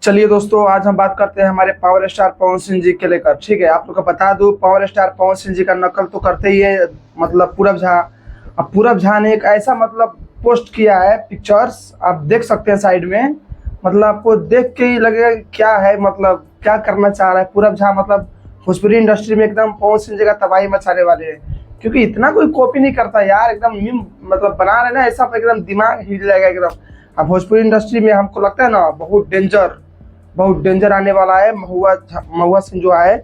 चलिए दोस्तों, आज हम बात करते हैं हमारे पावर स्टार पवन सिंह जी के लेकर। ठीक है, आप लोग को बता दूं, पावर स्टार पवन सिंह जी का नकल तो करते ही है मतलब पूरब झा। अब पूरब झा ने एक ऐसा मतलब पोस्ट किया है, पिक्चर्स आप देख सकते हैं साइड में। मतलब आपको देख के ही लगेगा कि क्या है, मतलब क्या करना चाह रहा है पूरब झा। मतलब भोजपुरी इंडस्ट्री में एकदम पवन सिंह जी का तबाही मचाने वाले हैं, क्योंकि इतना कोई कॉपी नहीं करता यार। एकदम मीम मतलब बना रहे ना ऐसा, एकदम दिमाग हिल जाएगा एकदम। अब भोजपुरी इंडस्ट्री में हमको लगता है ना बहुत डेंजर आने वाला है। महुआ सिंह जो है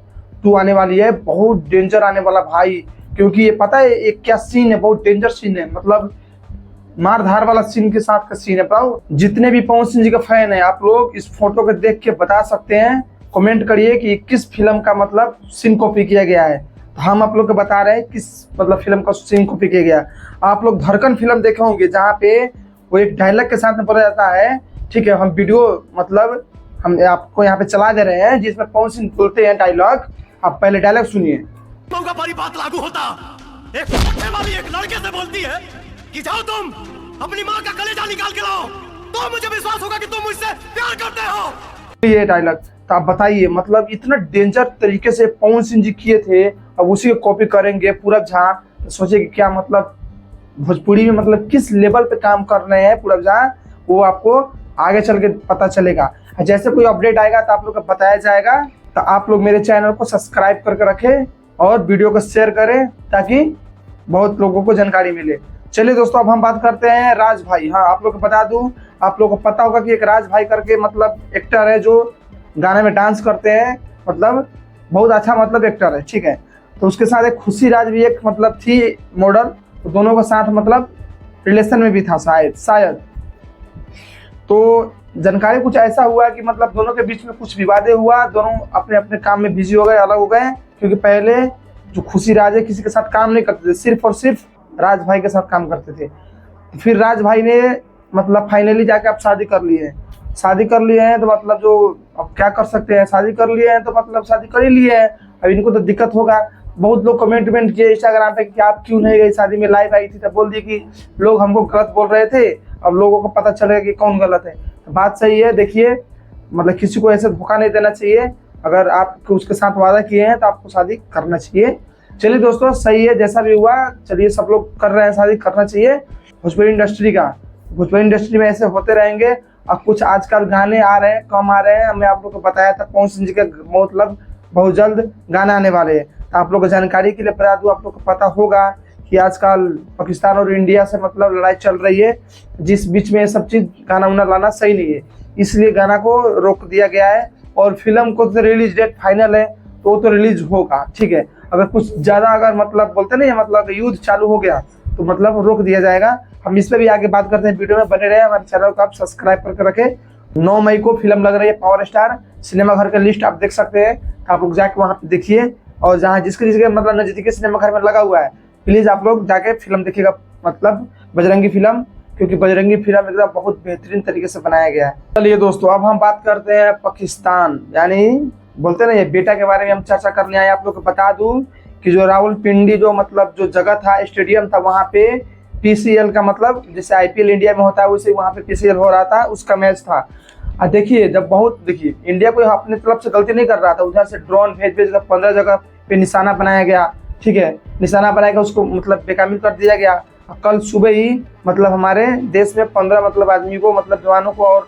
2 आने वाली है, बहुत डेंजर आने वाला भाई। क्योंकि ये पता है एक क्या सीन है, बहुत डेंजर सीन है, मतलब मार धार वाला सीन के साथ का सीन है। बताओ, जितने भी पवन सिंह जी का फैन है, आप लोग इस फोटो को देख के बता सकते हैं, कमेंट करिए कि किस फिल्म का मतलब सीन कॉपी किया गया है। तो हम आप लोग को बता रहे हैं किस मतलब फिल्म का सीन कॉपी किया गया है। आप लोग धड़कन फिल्म देखे होंगे, जहाँ पे वो एक डायलॉग के साथ में बोला जाता है। ठीक है, हम वीडियो मतलब हम आपको यहाँ पे चला दे रहे हैं, जिसमें पवन सिंह बोलते हैं डायलॉग। आप पहले डायलॉग सुनिए। बड़ी बात लागू होता एक पट्टे वाली एक लड़के से बोलती है कि जाओ तुम अपनी माँ का कलेजा निकाल के लाओ, तो मुझे विश्वास होगा कि तुम मुझसे प्यार करते हो। ये डायलॉग तो आप बताइए, मतलब इतना डेंजर तरीके से पवन सिंह जी किए थे, अब उसी को कॉपी करेंगे पूरब झा। तो सोचे कि क्या मतलब भोजपुरी में मतलब किस लेवल पे काम कर रहे हैं पूरब झा, वो आपको आगे चल के पता चलेगा। जैसे कोई अपडेट आएगा तो आप लोग को बताया जाएगा। तो आप लोग मेरे चैनल को सब्सक्राइब करके रखें और वीडियो को शेयर करें, ताकि बहुत लोगों को जानकारी मिले। चलिए दोस्तों, अब हम बात करते हैं राज भाई। हाँ, आप लोग को बता दूं, आप लोग को पता होगा कि एक राज भाई करके मतलब एक्टर है, जो गाने में डांस करते हैं, मतलब बहुत अच्छा मतलब एक्टर है। ठीक है, तो उसके साथ एक खुशी राज भी एक मतलब थी मॉडल, तो दोनों के साथ मतलब रिलेशन में भी था शायद। तो जानकारी कुछ ऐसा हुआ कि मतलब दोनों के बीच में कुछ विवादे हुआ, दोनों अपने अपने काम में बिजी हो गए, अलग हो गए। क्योंकि पहले जो खुशी राज है किसी के साथ काम नहीं करते थे, सिर्फ और सिर्फ राज भाई के साथ काम करते थे। तो फिर राज भाई ने मतलब फाइनली जाके अब शादी कर लिए हैं। तो मतलब जो अब क्या कर सकते हैं, शादी कर लिए हैं तो मतलब शादी कर ही लिए हैं। अब इनको तो दिक्कत होगा। बहुत लोग कमेंट किए इंस्टाग्राम पे कि आप क्यों नहीं गई शादी में, लाइव आई थी तब बोल दी कि लोग हमको गलत बोल रहे थे, अब लोगों को पता चलेगा कि कौन गलत है। तो बात सही है। देखिए, मतलब किसी को ऐसे धोखा नहीं देना चाहिए। अगर आप उसके साथ वादा किए हैं तो आपको शादी करना चाहिए। चलिए दोस्तों, सही है, जैसा भी हुआ। चलिए, सब लोग कर रहे हैं, शादी करना चाहिए। भोजपुरी इंडस्ट्री में ऐसे होते रहेंगे। अब कुछ आजकल गाने आ रहे हैं, कम आ रहे हैं। मैं आप लोग को बताया था पवन सिंह जी का मतलब बहुत जल्द गाना आने वाले हैं। तो आप लोग को जानकारी के लिए बता दूं, आप लोग को पता होगा कि आजकल पाकिस्तान और इंडिया से मतलब लड़ाई चल रही है, जिस बीच में सब चीज गाना उना लाना सही नहीं है, इसलिए गाना को रोक दिया गया है। और फिल्म को तो रिलीज डेट फाइनल है, तो वो तो रिलीज होगा। ठीक है, अगर कुछ ज्यादा अगर मतलब बोलते नहीं मतलब युद्ध चालू हो गया तो मतलब रोक दिया जाएगा। हम इस पर भी आगे बात करते हैं, वीडियो में बने रहे। हमारे चैनल को आप सब्सक्राइब करके रखें। 9 मई को फिल्म लग रही है पावर स्टार सिनेमा घर का लिस्ट आप देख सकते हैं, आप लोग जाके वहाँ पे देखिए। और जहाँ जिसके मतलब नजदीकी सिनेमा घर में लगा हुआ है, प्लीज आप लोग जाके फिल्म देखिएगा, मतलब बजरंगी फिल्म, क्योंकि बजरंगी फिल्म एकदम बहुत बेहतरीन तरीके से बनाया गया है। चलिए दोस्तों, अब हम बात करते हैं पाकिस्तान, यानी बोलते ना ये बेटा के बारे में हम चर्चा करने आए। आप लोग को बता दूं कि जो रावलपिंडी जो मतलब जो जगह था, स्टेडियम था, वहाँ पे पीसीएल का मतलब जैसे आईपीएल इंडिया में होता है, वैसे वहाँ पे पीसीएल हो रहा था, उसका मैच था। देखिए, देखिए इंडिया कोई अपनी तरफ से गलती नहीं कर रहा था, उधर से ड्रोन भेज कर 15 जगह पे निशाना बनाया गया। ठीक है, निशाना बनाया, उसको मतलब बेकामिल कर दिया गया। कल सुबह ही मतलब हमारे देश में 15 मतलब आदमी को मतलब जवानों को और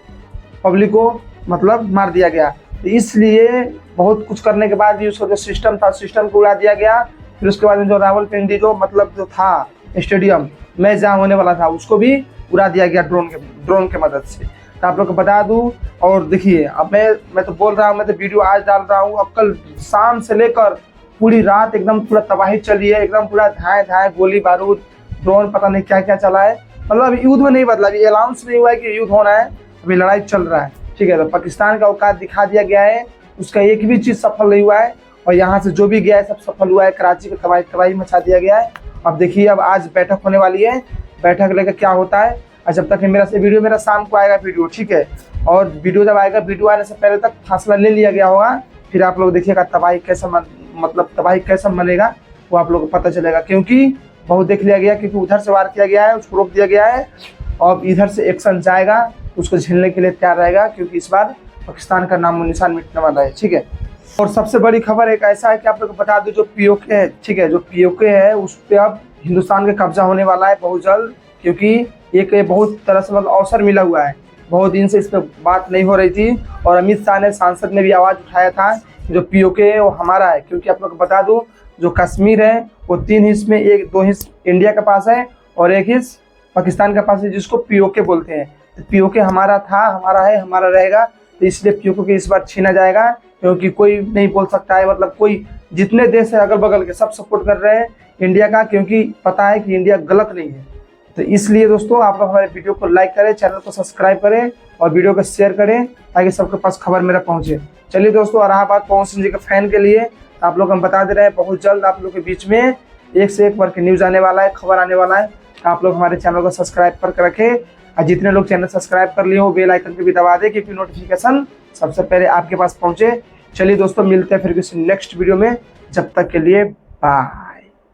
पब्लिक को मतलब मार दिया गया। तो इसलिए बहुत कुछ करने के बाद भी उसका जो सिस्टम था, सिस्टम को उड़ा दिया गया। फिर उसके बाद में जो रावलपिंडी जो मतलब जो था स्टेडियम, मैच जहाँ होने वाला था, उसको भी उड़ा दिया गया ड्रोन के मदद से। तो आप लोग को बता दूं। और देखिए, अब मैं तो बोल रहा हूँ, मैं तो वीडियो आज डाल रहा हूँ। अब कल शाम से लेकर पूरी रात एकदम पूरा तबाही चली है, एकदम पूरा धाए गोली बारूद ड्रोन, पता नहीं क्या क्या चला है। मतलब अभी युद्ध में नहीं बदला, अभी अनाउंस नहीं हुआ है कि युद्ध होना है, अभी लड़ाई चल रहा है। ठीक है, तो पाकिस्तान का औकात दिखा दिया गया है, उसका एक भी चीज सफल नहीं हुआ है। और यहाँ से जो भी गया है सब सफल हुआ है। कराची को तबाही मचा दिया गया है। अब देखिए, अब आज बैठक होने वाली है, बैठक लेकर क्या होता है। और जब तक मेरा शाम को आएगा वीडियो, ठीक है, और वीडियो जब आएगा, वीडियो आने से पहले तक फासला ले लिया गया होगा। फिर आप लोग देखिएगा तबाही कैसा मनेगा, वो आप लोग को पता चलेगा। क्योंकि बहुत देख लिया गया, क्योंकि उधर से वार किया गया है, उसको रोक दिया गया है। और इधर से एक्शन जाएगा, उसको झेलने के लिए तैयार रहेगा। क्योंकि इस बार पाकिस्तान का नामो निशान मिटने वाला है। ठीक है, और सबसे बड़ी खबर एक ऐसा है कि आप लोग को बता दूं, जो पीओके है, ठीक है, जो पीओके है उस पर अब हिंदुस्तान का कब्जा होने वाला है बहुत जल्द, क्योंकि एक बहुत तरह से मतलब अवसर मिला हुआ है। बहुत दिन से इस पर बात नहीं हो रही थी और अमित शाह ने सांसद में भी आवाज़ उठाया था जो पीओके है वो हमारा है। क्योंकि आप लोग को बता दूं, जो कश्मीर है वो 3 हिस्से में, 2 हिस्से इंडिया के पास है और 1 हिस्सा पाकिस्तान के पास है, जिसको पीओके बोलते हैं। तो पीओके हमारा था, हमारा है, हमारा रहेगा, तो इसलिए पीओके इस बार छीना जाएगा। क्योंकि कोई नहीं बोल सकता है, मतलब कोई, जितने देश है अगल बगल के सब सपोर्ट कर रहे हैं इंडिया का, क्योंकि पता है कि इंडिया गलत नहीं है। तो इसलिए दोस्तों आप लोग हमारे वीडियो को लाइक करें, चैनल को सब्सक्राइब करें और वीडियो को शेयर करें ताकि सबके पास खबर मेरा पहुंचे। चलिए दोस्तों, और रहा बात पवन सिंह जी के फैन के लिए, तो आप लोग हम बता दे रहे हैं बहुत जल्द आप लोग के बीच में एक से एक बार के न्यूज़ आने वाला है, खबर आने वाला है। तो आप लोग हमारे चैनल को सब्सक्राइब करके रखें और जितने लोग चैनल सब्सक्राइब कर लिए हो बेल आइकन को भी दबा दें, क्योंकि नोटिफिकेशन सबसे पहले आपके पास पहुंचे। चलिए दोस्तों, मिलते हैं फिर किसी नेक्स्ट वीडियो में, जब तक के लिए बाय।